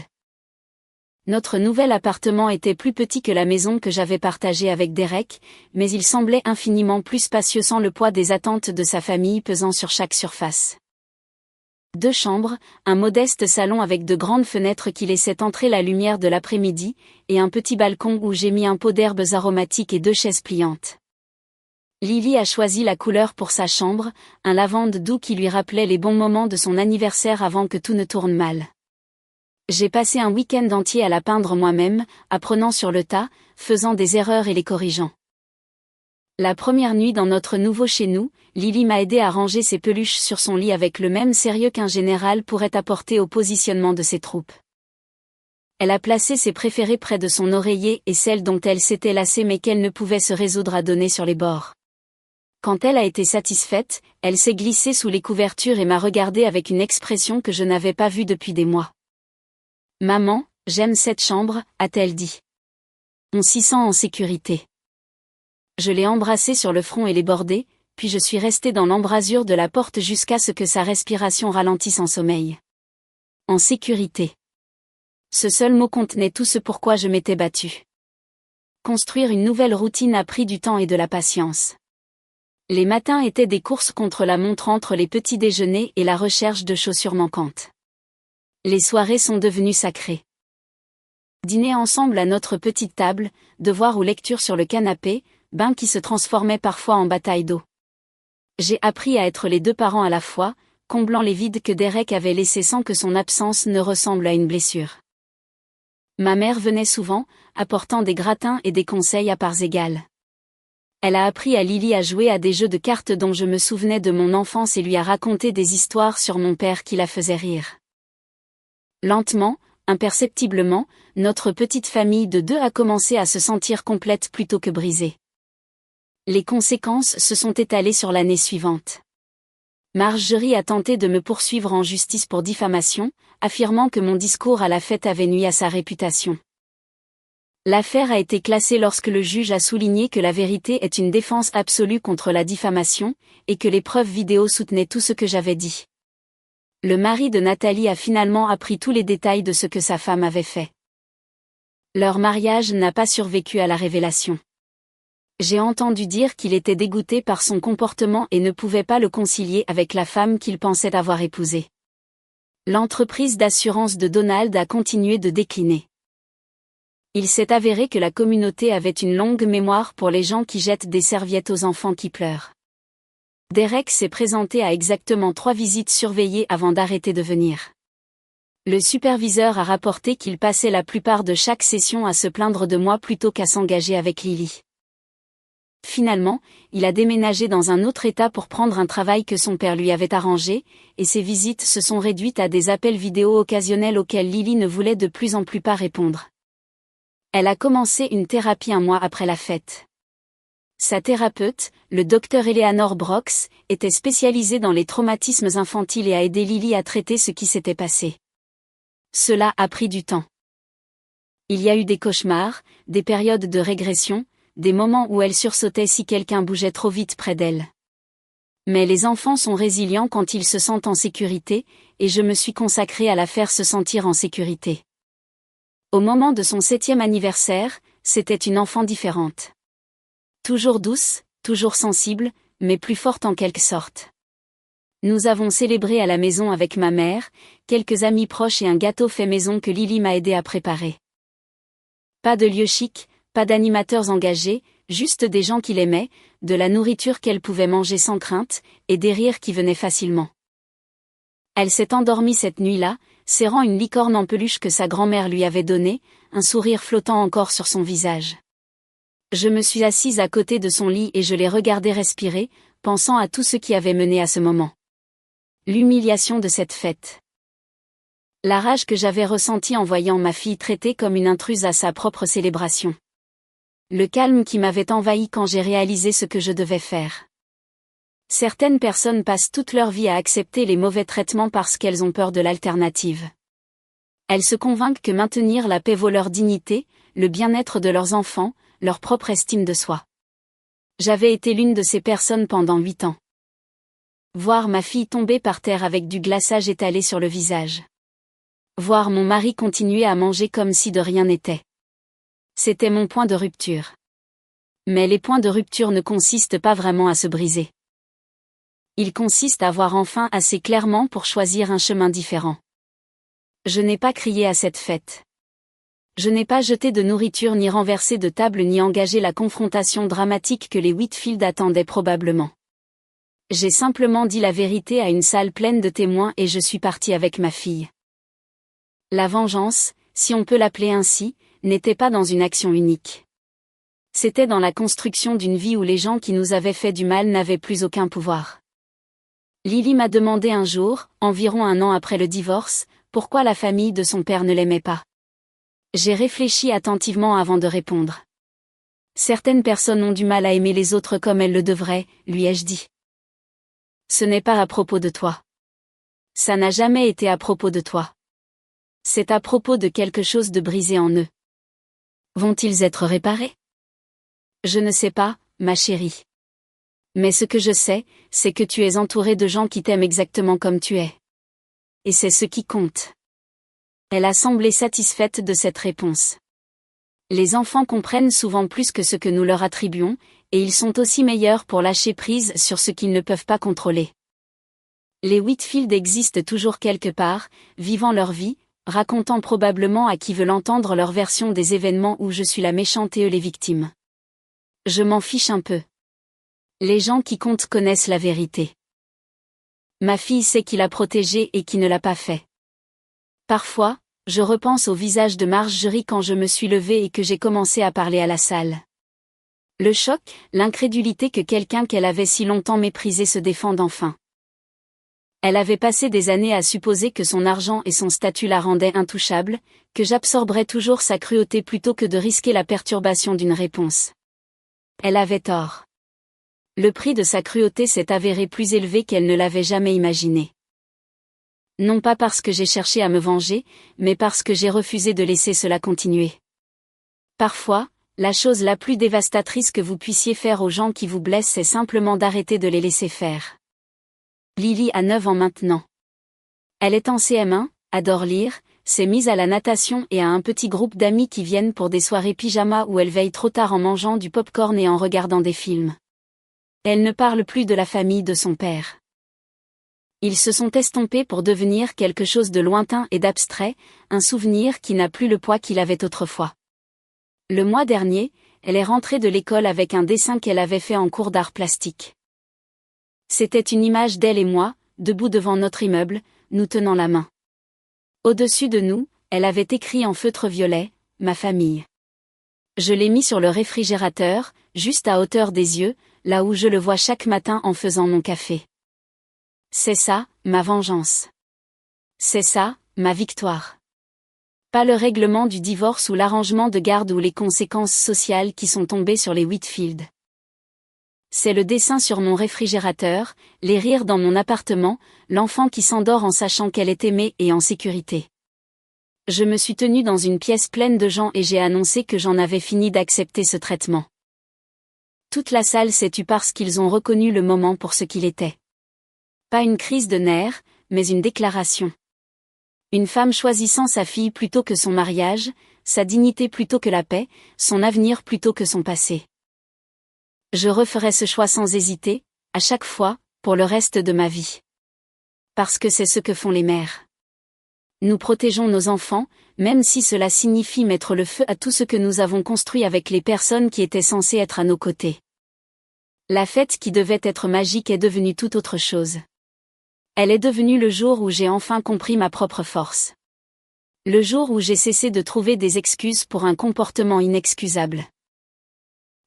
Speaker 1: Notre nouvel appartement était plus petit que la maison que j'avais partagée avec Derek, mais il semblait infiniment plus spacieux sans le poids des attentes de sa famille pesant sur chaque surface. 2 chambres, un modeste salon avec de grandes fenêtres qui laissaient entrer la lumière de l'après-midi, et un petit balcon où j'ai mis un pot d'herbes aromatiques et 2 chaises pliantes. Lily a choisi la couleur pour sa chambre, un lavande doux qui lui rappelait les bons moments de son anniversaire avant que tout ne tourne mal. J'ai passé un week-end entier à la peindre moi-même, apprenant sur le tas, faisant des erreurs et les corrigeant. La première nuit dans notre nouveau chez nous, Lily m'a aidé à ranger ses peluches sur son lit avec le même sérieux qu'un général pourrait apporter au positionnement de ses troupes. Elle a placé ses préférées près de son oreiller et celles dont elle s'était lassée mais qu'elle ne pouvait se résoudre à donner sur les bords. Quand elle a été satisfaite, elle s'est glissée sous les couvertures et m'a regardé avec une expression que je n'avais pas vue depuis des mois. « Maman, j'aime cette chambre », a-t-elle dit. « On s'y sent en sécurité. » Je l'ai embrassée sur le front et les bordées, puis je suis restée dans l'embrasure de la porte jusqu'à ce que sa respiration ralentisse en sommeil. En sécurité. Ce seul mot contenait tout ce pourquoi je m'étais battue. Construire une nouvelle routine a pris du temps et de la patience. Les matins étaient des courses contre la montre entre les petits déjeuners et la recherche de chaussures manquantes. Les soirées sont devenues sacrées. Dîner ensemble à notre petite table, devoirs ou lecture sur le canapé, bain qui se transformait parfois en bataille d'eau. J'ai appris à être les 2 parents à la fois, comblant les vides que Derek avait laissés sans que son absence ne ressemble à une blessure. Ma mère venait souvent, apportant des gratins et des conseils à parts égales. Elle a appris à Lily à jouer à des jeux de cartes dont je me souvenais de mon enfance et lui a raconté des histoires sur mon père qui la faisaient rire. Lentement, imperceptiblement, notre petite famille de 2 a commencé à se sentir complète plutôt que brisée. Les conséquences se sont étalées sur l'année suivante. Marjorie a tenté de me poursuivre en justice pour diffamation, affirmant que mon discours à la fête avait nui à sa réputation. L'affaire a été classée lorsque le juge a souligné que la vérité est une défense absolue contre la diffamation, et que les preuves vidéo soutenaient tout ce que j'avais dit. Le mari de Nathalie a finalement appris tous les détails de ce que sa femme avait fait. Leur mariage n'a pas survécu à la révélation. J'ai entendu dire qu'il était dégoûté par son comportement et ne pouvait pas le concilier avec la femme qu'il pensait avoir épousée. L'entreprise d'assurance de Donald a continué de décliner. Il s'est avéré que la communauté avait une longue mémoire pour les gens qui jettent des serviettes aux enfants qui pleurent. Derek s'est présenté à exactement 3 visites surveillées avant d'arrêter de venir. Le superviseur a rapporté qu'il passait la plupart de chaque session à se plaindre de moi plutôt qu'à s'engager avec Lily. Finalement, il a déménagé dans un autre état pour prendre un travail que son père lui avait arrangé, et ses visites se sont réduites à des appels vidéo occasionnels auxquels Lily ne voulait de plus en plus pas répondre. Elle a commencé une thérapie 1 mois après la fête. Sa thérapeute, le docteur Eleanor Brox, était spécialisée dans les traumatismes infantiles et a aidé Lily à traiter ce qui s'était passé. Cela a pris du temps. Il y a eu des cauchemars, des périodes de régression, des moments où elle sursautait si quelqu'un bougeait trop vite près d'elle. Mais les enfants sont résilients quand ils se sentent en sécurité, et je me suis consacrée à la faire se sentir en sécurité. Au moment de son 7e anniversaire, c'était une enfant différente. Toujours douce, toujours sensible, mais plus forte en quelque sorte. Nous avons célébré à la maison avec ma mère, quelques amis proches et un gâteau fait maison que Lily m'a aidé à préparer. Pas de lieu chic, pas d'animateurs engagés, juste des gens qui l'aimaient, de la nourriture qu'elle pouvait manger sans crainte, et des rires qui venaient facilement. Elle s'est endormie cette nuit-là, serrant une licorne en peluche que sa grand-mère lui avait donnée, un sourire flottant encore sur son visage. Je me suis assise à côté de son lit et je l'ai regardée respirer, pensant à tout ce qui avait mené à ce moment. L'humiliation de cette fête. La rage que j'avais ressentie en voyant ma fille traitée comme une intruse à sa propre célébration. Le calme qui m'avait envahi quand j'ai réalisé ce que je devais faire. Certaines personnes passent toute leur vie à accepter les mauvais traitements parce qu'elles ont peur de l'alternative. Elles se convainquent que maintenir la paix vaut leur dignité, le bien-être de leurs enfants, leur propre estime de soi. J'avais été l'une de ces personnes pendant 8 ans. Voir ma fille tomber par terre avec du glaçage étalé sur le visage. Voir mon mari continuer à manger comme si de rien n'était. C'était mon point de rupture. Mais les points de rupture ne consistent pas vraiment à se briser. Ils consistent à voir enfin assez clairement pour choisir un chemin différent. Je n'ai pas crié à cette fête. Je n'ai pas jeté de nourriture ni renversé de table ni engagé la confrontation dramatique que les Whitfield attendaient probablement. J'ai simplement dit la vérité à une salle pleine de témoins et je suis partie avec ma fille. La vengeance, si on peut l'appeler ainsi, n'était pas dans une action unique. C'était dans la construction d'une vie où les gens qui nous avaient fait du mal n'avaient plus aucun pouvoir. Lily m'a demandé un jour, environ 1 an après le divorce, pourquoi la famille de son père ne l'aimait pas. J'ai réfléchi attentivement avant de répondre. Certaines personnes ont du mal à aimer les autres comme elles le devraient, lui ai-je dit. Ce n'est pas à propos de toi. Ça n'a jamais été à propos de toi. C'est à propos de quelque chose de brisé en eux. Vont-ils être réparés? Je ne sais pas, ma chérie. Mais ce que je sais, c'est que tu es entourée de gens qui t'aiment exactement comme tu es. Et c'est ce qui compte. Elle a semblé satisfaite de cette réponse. Les enfants comprennent souvent plus que ce que nous leur attribuons, et ils sont aussi meilleurs pour lâcher prise sur ce qu'ils ne peuvent pas contrôler. Les Whitfield existent toujours quelque part, vivant leur vie, racontant probablement à qui veut l'entendre leur version des événements où je suis la méchante et eux les victimes. Je m'en fiche un peu. Les gens qui comptent connaissent la vérité. Ma fille sait qui l'a protégée et qui ne l'a pas fait. Parfois, je repense au visage de Marjorie quand je me suis levée et que j'ai commencé à parler à la salle. Le choc, l'incrédulité que quelqu'un qu'elle avait si longtemps méprisé se défende enfin. Elle avait passé des années à supposer que son argent et son statut la rendaient intouchable, que j'absorberais toujours sa cruauté plutôt que de risquer la perturbation d'une réponse. Elle avait tort. Le prix de sa cruauté s'est avéré plus élevé qu'elle ne l'avait jamais imaginé. Non pas parce que j'ai cherché à me venger, mais parce que j'ai refusé de laisser cela continuer. Parfois, la chose la plus dévastatrice que vous puissiez faire aux gens qui vous blessent, c'est simplement d'arrêter de les laisser faire. Lily a 9 ans maintenant. Elle est en CM1, adore lire, s'est mise à la natation et a un petit groupe d'amis qui viennent pour des soirées pyjama où elle veille trop tard en mangeant du pop-corn et en regardant des films. Elle ne parle plus de la famille de son père. Ils se sont estompés pour devenir quelque chose de lointain et d'abstrait, un souvenir qui n'a plus le poids qu'il avait autrefois. Le mois dernier, elle est rentrée de l'école avec un dessin qu'elle avait fait en cours d'art plastique. C'était une image d'elle et moi, debout devant notre immeuble, nous tenant la main. Au-dessus de nous, elle avait écrit en feutre violet, « Ma famille ». Je l'ai mis sur le réfrigérateur, juste à hauteur des yeux, là où je le vois chaque matin en faisant mon café. C'est ça, ma vengeance. C'est ça, ma victoire. Pas le règlement du divorce ou l'arrangement de garde ou les conséquences sociales qui sont tombées sur les Whitfield. C'est le dessin sur mon réfrigérateur, les rires dans mon appartement, l'enfant qui s'endort en sachant qu'elle est aimée et en sécurité. Je me suis tenue dans une pièce pleine de gens et j'ai annoncé que j'en avais fini d'accepter ce traitement. Toute la salle s'est tue parce qu'ils ont reconnu le moment pour ce qu'il était. Pas une crise de nerfs, mais une déclaration. Une femme choisissant sa fille plutôt que son mariage, sa dignité plutôt que la paix, son avenir plutôt que son passé. Je referai ce choix sans hésiter, à chaque fois, pour le reste de ma vie. Parce que c'est ce que font les mères. Nous protégeons nos enfants, même si cela signifie mettre le feu à tout ce que nous avons construit avec les personnes qui étaient censées être à nos côtés. La fête qui devait être magique est devenue tout autre chose. Elle est devenue le jour où j'ai enfin compris ma propre force. Le jour où j'ai cessé de trouver des excuses pour un comportement inexcusable.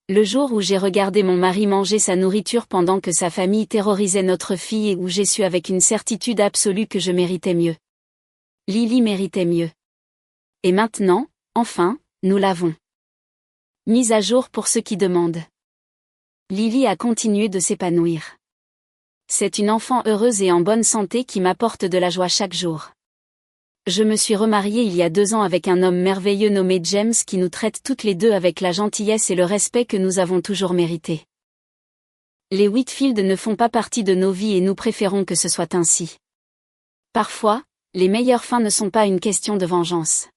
Speaker 1: Le jour où j'ai regardé mon mari manger sa nourriture pendant que sa famille terrorisait notre fille et où j'ai su avec une certitude absolue que je méritais mieux. Lily méritait mieux. Et maintenant, enfin, nous l'avons. Mise à jour pour ceux qui demandent. Lily a continué de s'épanouir. C'est une enfant heureuse et en bonne santé qui m'apporte de la joie chaque jour. Je me suis remariée il y a 2 ans avec un homme merveilleux nommé James qui nous traite toutes les deux avec la gentillesse et le respect que nous avons toujours mérité. Les Whitfield ne font pas partie de nos vies et nous préférons que ce soit ainsi. Parfois, les meilleures fins ne sont pas une question de vengeance.